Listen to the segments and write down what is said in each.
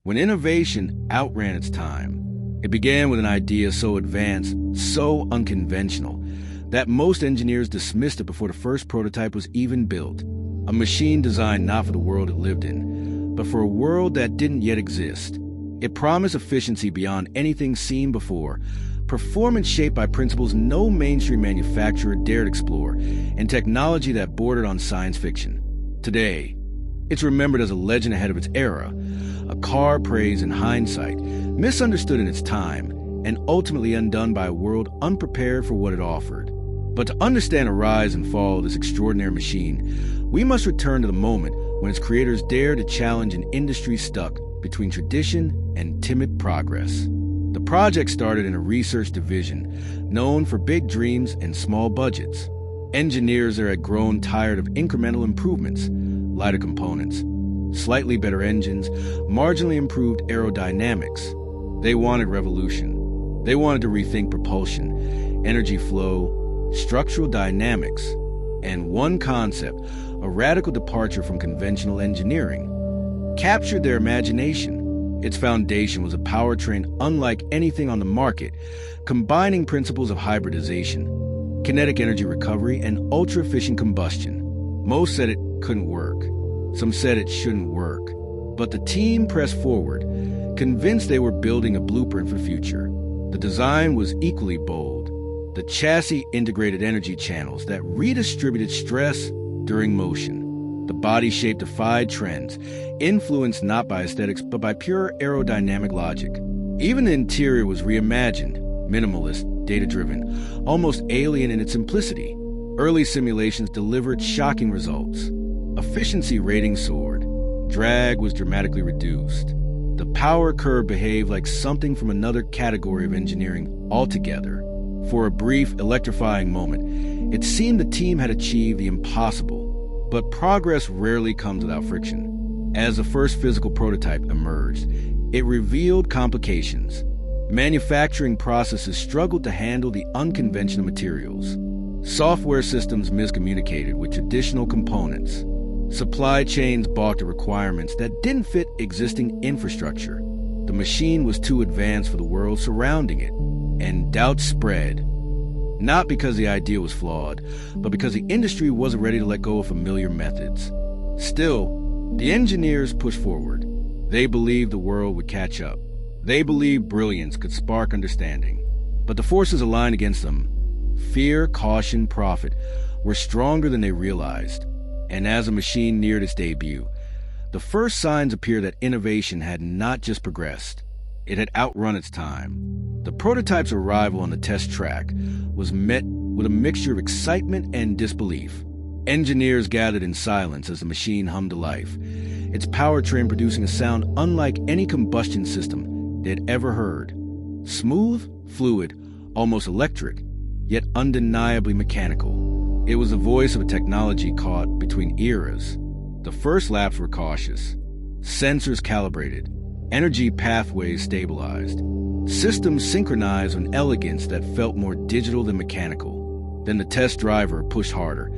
when innovation outran its time. It began with an idea so advanced, so unconventional, that most engineers dismissed it before the first prototype was even built. A machine designed not for the world it lived in, but for a world that didn't yet exist. It promised efficiency beyond anything seen before, performance shaped by principles no mainstream manufacturer dared explore, and technology that bordered on science fiction. Today, it's remembered as a legend ahead of its era, a car praised in hindsight, misunderstood in its time, and ultimately undone by a world unprepared for what it offered. But to understand the rise and fall of this extraordinary machine, we must return to the moment when its creators dared to challenge an industry stuck between tradition and timid progress. The project started in a research division known for big dreams and small budgets. Engineers there had grown tired of incremental improvements, lighter components, slightly better engines, marginally improved aerodynamics. They wanted revolution. They wanted to rethink propulsion, energy flow, structural dynamics, and one concept, a radical departure from conventional engineering, captured their imagination. Its foundation was a powertrain unlike anything on the market, combining principles of hybridization, kinetic energy recovery, and ultra-efficient combustion. Most said it couldn't work. Some said it shouldn't work. But the team pressed forward, convinced they were building a blueprint for the future. The design was equally bold. The chassis integrated energy channels that redistributed stress during motion. The body shape defied trends, influenced not by aesthetics but by pure aerodynamic logic. Even the interior was reimagined, minimalist, data-driven, almost alien in its simplicity. Early simulations delivered shocking results. Efficiency ratings soared. Drag was dramatically reduced. The power curve behaved like something from another category of engineering altogether. For a brief, electrifying moment, it seemed the team had achieved the impossible. But progress rarely comes without friction. As the first physical prototype emerged, it revealed complications. Manufacturing processes struggled to handle the unconventional materials. Software systems miscommunicated with traditional components. Supply chains balked at requirements that didn't fit existing infrastructure. The machine was too advanced for the world surrounding it, and doubt spread. Not because the idea was flawed, but because the industry wasn't ready to let go of familiar methods. Still, the engineers pushed forward. They believed the world would catch up. They believed brilliance could spark understanding. But the forces aligned against them, fear, caution, profit, were stronger than they realized. And as the machine neared its debut, the first signs appeared that innovation had not just progressed, it had outrun its time. The prototype's arrival on the test track was met with a mixture of excitement and disbelief. Engineers gathered in silence as the machine hummed to life, its powertrain producing a sound unlike any combustion system they had ever heard. Smooth, fluid, almost electric, yet undeniably mechanical. It was the voice of a technology caught between eras. The first laps were cautious. Sensors calibrated. Energy pathways stabilized. Systems synchronized with an elegance that felt more digital than mechanical. Then the test driver pushed harder,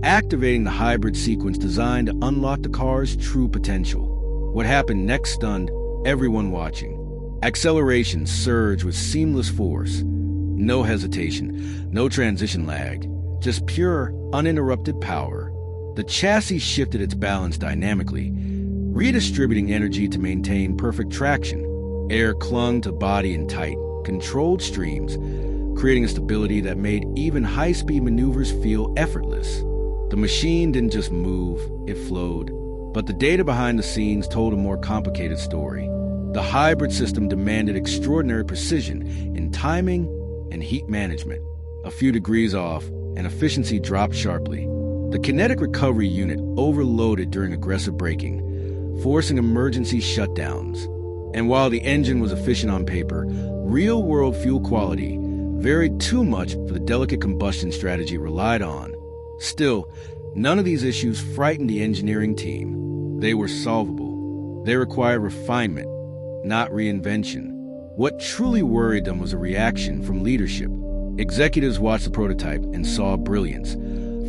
activating the hybrid sequence designed to unlock the car's true potential. What happened next stunned everyone watching. Acceleration surged with seamless force. No hesitation, no transition lag, just pure, uninterrupted power. The chassis shifted its balance dynamically, redistributing energy to maintain perfect traction. Air clung to body in tight, controlled streams, creating a stability that made even high-speed maneuvers feel effortless. The machine didn't just move, it flowed. But the data behind the scenes told a more complicated story. The hybrid system demanded extraordinary precision in timing and heat management. A few degrees off, and efficiency dropped sharply. The kinetic recovery unit overloaded during aggressive braking, forcing emergency shutdowns. And while the engine was efficient on paper, real-world fuel quality varied too much for the delicate combustion strategy it relied on. Still, none of these issues frightened the engineering team. They were solvable. They required refinement, not reinvention. What truly worried them was a reaction from leadership. Executives watched the prototype and saw brilliance,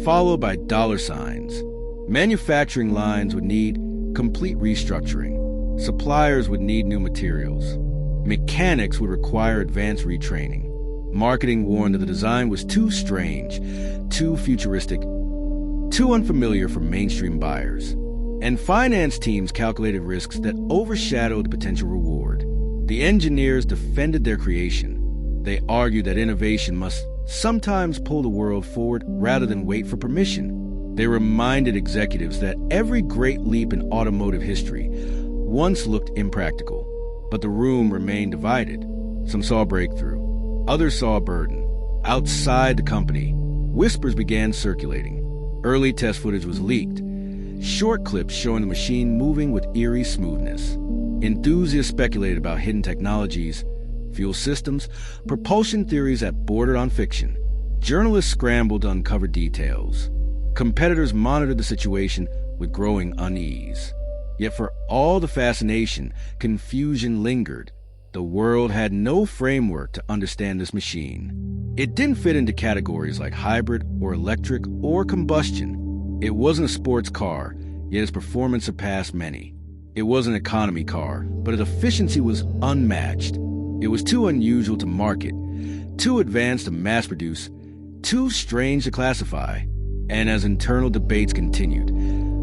followed by dollar signs. Manufacturing lines would need complete restructuring. Suppliers would need new materials. Mechanics would require advanced retraining. Marketing warned that the design was too strange, too futuristic, too unfamiliar for mainstream buyers. And finance teams calculated risks that overshadowed the potential reward. The engineers defended their creation. They argued that innovation must sometimes pull the world forward rather than wait for permission. They reminded executives that every great leap in automotive history once looked impractical. But the room remained divided. Some saw a breakthrough. Others saw a burden. Outside the company, whispers began circulating. Early test footage was leaked. Short clips showing the machine moving with eerie smoothness. Enthusiasts speculated about hidden technologies, fuel systems, propulsion theories that bordered on fiction. Journalists scrambled to uncover details. Competitors monitored the situation with growing unease. Yet for all the fascination, confusion lingered. The world had no framework to understand this machine. It didn't fit into categories like hybrid or electric or combustion. It wasn't a sports car, yet its performance surpassed many. It was an economy car, but its efficiency was unmatched. It was too unusual to market, too advanced to mass produce, too strange to classify. And as internal debates continued,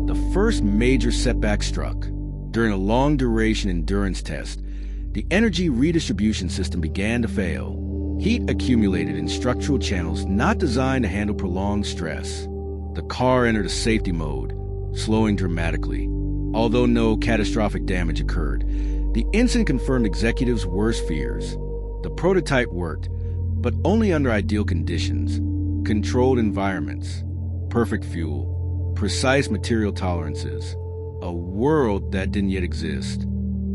the first major setback struck. During a long-duration endurance test, the energy redistribution system began to fail. Heat accumulated in structural channels not designed to handle prolonged stress. The car entered a safety mode, slowing dramatically. Although no catastrophic damage occurred, the incident confirmed executives' worst fears. The prototype worked, but only under ideal conditions. Controlled environments, perfect fuel, precise material tolerances. A world that didn't yet exist.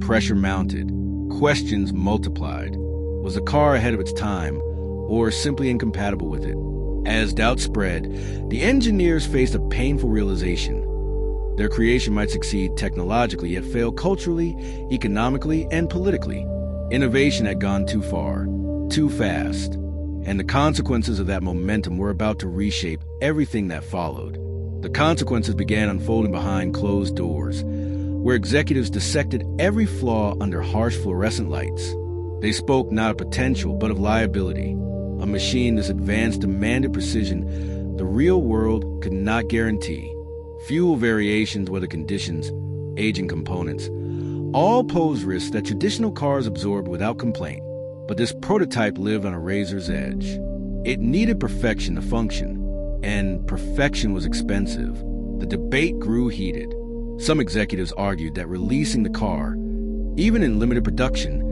Pressure mounted. Questions multiplied. Was the car ahead of its time, or simply incompatible with it? As doubt spread, the engineers faced a painful realization. Their creation might succeed technologically, yet fail culturally, economically, and politically. Innovation had gone too far, too fast, and the consequences of that momentum were about to reshape everything that followed. The consequences began unfolding behind closed doors, where executives dissected every flaw under harsh fluorescent lights. They spoke not of potential, but of liability. A machine this advanced demanded precision the real world could not guarantee. Fuel variations, weather conditions, aging components, all posed risks that traditional cars absorbed without complaint. But this prototype lived on a razor's edge. It needed perfection to function, and perfection was expensive. The debate grew heated. Some executives argued that releasing the car, even in limited production,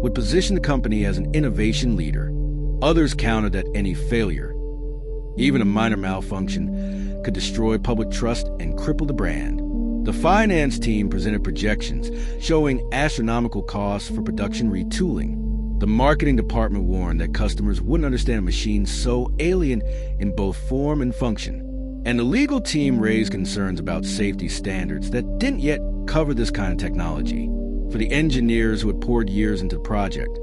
would position the company as an innovation leader. Others countered that any failure, even a minor malfunction, could destroy public trust and cripple the brand. The finance team presented projections showing astronomical costs for production retooling. The marketing department warned that customers wouldn't understand a machine so alien in both form and function. And the legal team raised concerns about safety standards that didn't yet cover this kind of technology. For the engineers who had poured years into the project,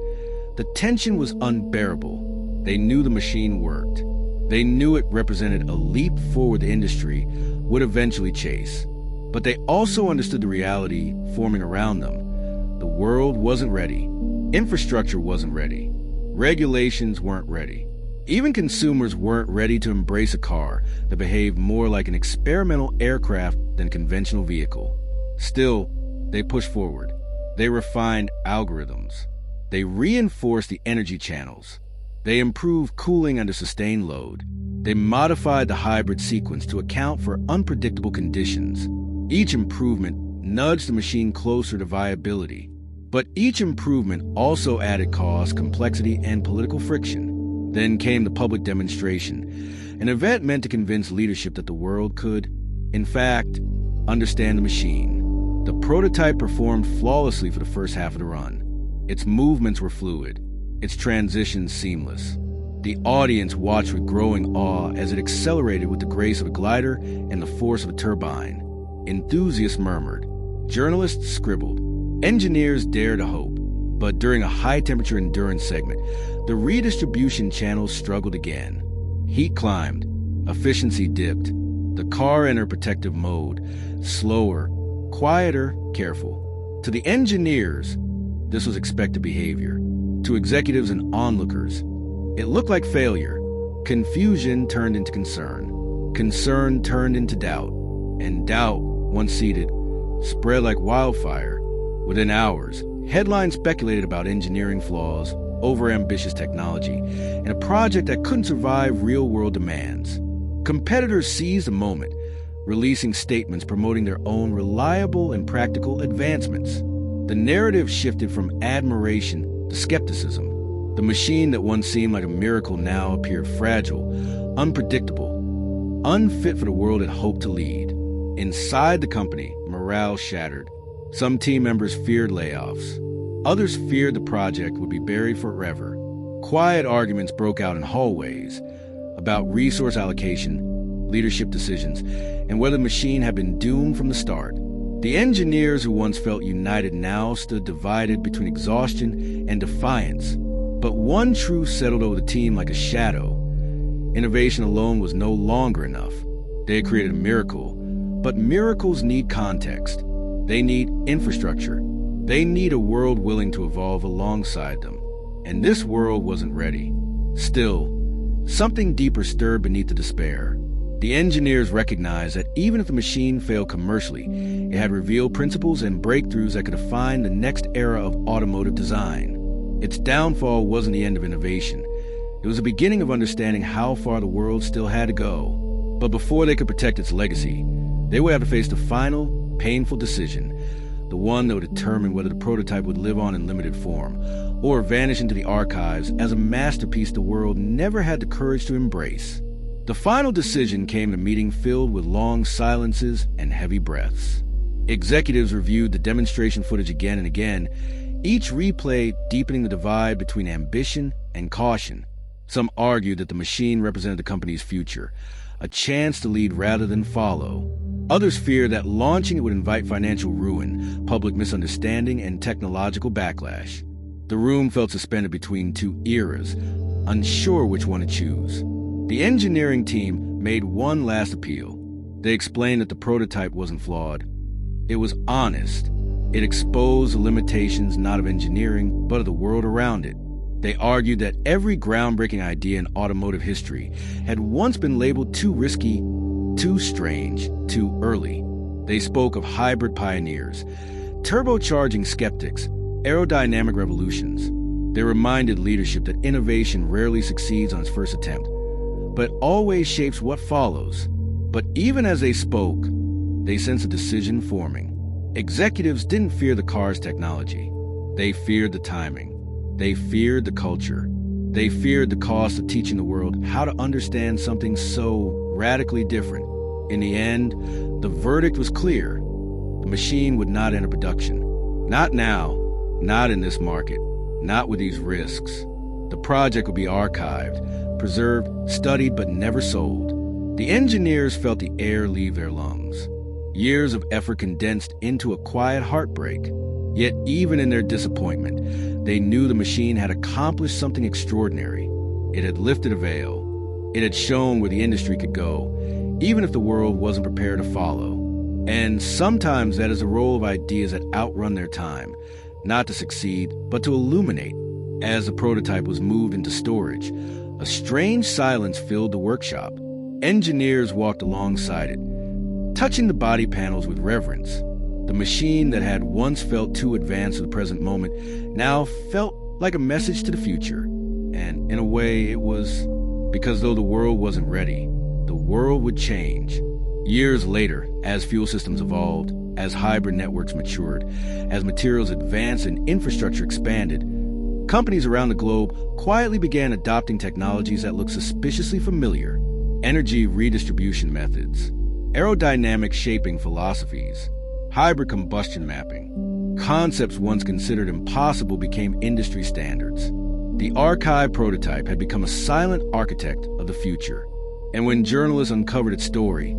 the tension was unbearable. They knew the machine worked. They knew it represented a leap forward the industry would eventually chase. But they also understood the reality forming around them. The world wasn't ready. Infrastructure wasn't ready. Regulations weren't ready. Even consumers weren't ready to embrace a car that behaved more like an experimental aircraft than a conventional vehicle. Still, they pushed forward. They refined algorithms. They reinforced the energy channels. They improved cooling under sustained load. They modified the hybrid sequence to account for unpredictable conditions. Each improvement nudged the machine closer to viability. But each improvement also added cost, complexity, and political friction. Then came the public demonstration, an event meant to convince leadership that the world could, in fact, understand the machine. The prototype performed flawlessly for the first half of the run. Its movements were fluid, its transitions seamless. The audience watched with growing awe as it accelerated with the grace of a glider and the force of a turbine. Enthusiasts murmured. Journalists scribbled. Engineers dared to hope. But during a high-temperature endurance segment, the redistribution channels struggled again. Heat climbed. Efficiency dipped. The car entered protective mode. Slower, quieter, careful. To the engineers, this was expected behavior. To executives and onlookers, it looked like failure. Confusion turned into concern. Concern turned into doubt. And doubt, once seated, spread like wildfire. Within hours, headlines speculated about engineering flaws, overambitious technology, and a project that couldn't survive real-world demands. Competitors seized the moment, releasing statements promoting their own reliable and practical advancements. The narrative shifted from admiration to skepticism. The machine that once seemed like a miracle now appeared fragile, unpredictable, unfit for the world it hoped to lead. Inside the company, morale shattered. Some team members feared layoffs. Others feared the project would be buried forever. Quiet arguments broke out in hallways about resource allocation, leadership decisions, and whether the machine had been doomed from the start. The engineers who once felt united now stood divided between exhaustion and defiance. But one truth settled over the team like a shadow. Innovation alone was no longer enough. They had created a miracle, but miracles need context. They need infrastructure. They need a world willing to evolve alongside them. And this world wasn't ready. Still, something deeper stirred beneath the despair. The engineers recognized that even if the machine failed commercially, it had revealed principles and breakthroughs that could define the next era of automotive design. Its downfall wasn't the end of innovation. It was the beginning of understanding how far the world still had to go. But before they could protect its legacy, they would have to face the final, painful decision, the one that would determine whether the prototype would live on in limited form or vanish into the archives as a masterpiece the world never had the courage to embrace. The final decision came in a meeting filled with long silences and heavy breaths. Executives reviewed the demonstration footage again and again, each replay deepening the divide between ambition and caution. Some argued that the machine represented the company's future, a chance to lead rather than follow. Others feared that launching it would invite financial ruin, public misunderstanding, and technological backlash. The room felt suspended between two eras, unsure which one to choose. The engineering team made one last appeal. They explained that the prototype wasn't flawed. It was honest. It exposed the limitations not of engineering, but of the world around it. They argued that every groundbreaking idea in automotive history had once been labeled too risky, too strange, too early. They spoke of hybrid pioneers, turbocharging skeptics, aerodynamic revolutions. They reminded leadership that innovation rarely succeeds on its first attempt, but always shapes what follows. But even as they spoke, they sensed a decision forming. Executives didn't fear the car's technology. They feared the timing. They feared the culture. They feared the cost of teaching the world how to understand something so radically different. In the end, the verdict was clear. The machine would not enter production. Not now, not in this market, not with these risks. The project would be archived, preserved, studied, but never sold. The engineers felt the air leave their lungs. Years of effort condensed into a quiet heartbreak. Yet even in their disappointment, they knew the machine had accomplished something extraordinary. It had lifted a veil. It had shown where the industry could go, even if the world wasn't prepared to follow. And sometimes that is the role of ideas that outrun their time, not to succeed, but to illuminate. As the prototype was moved into storage, a strange silence filled the workshop. Engineers walked alongside it, touching the body panels with reverence. The machine that had once felt too advanced for the present moment now felt like a message to the future. And in a way, it was because though the world wasn't ready, the world would change. Years later, as fuel systems evolved, as hybrid networks matured, as materials advanced and infrastructure expanded, companies around the globe quietly began adopting technologies that looked suspiciously familiar. Energy redistribution methods, aerodynamic shaping philosophies, hybrid combustion mapping. Concepts once considered impossible became industry standards. The archive prototype had become a silent architect of the future. And when journalists uncovered its story,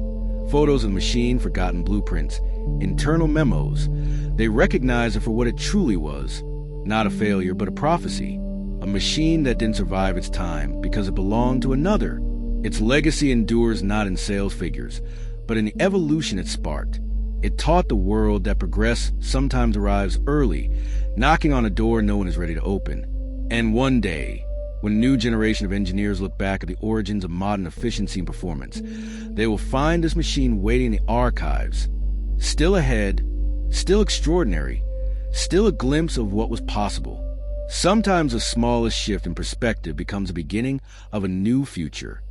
photos of machine-forgotten blueprints, internal memos, they recognized it for what it truly was. Not a failure, but a prophecy. A machine that didn't survive its time because it belonged to another. Its legacy endures not in sales figures, but in the evolution it sparked. It taught the world that progress sometimes arrives early, knocking on a door no one is ready to open. And one day, when a new generation of engineers look back at the origins of modern efficiency and performance, they will find this machine waiting in the archives, still ahead, still extraordinary, still a glimpse of what was possible. Sometimes the smallest shift in perspective becomes the beginning of a new future.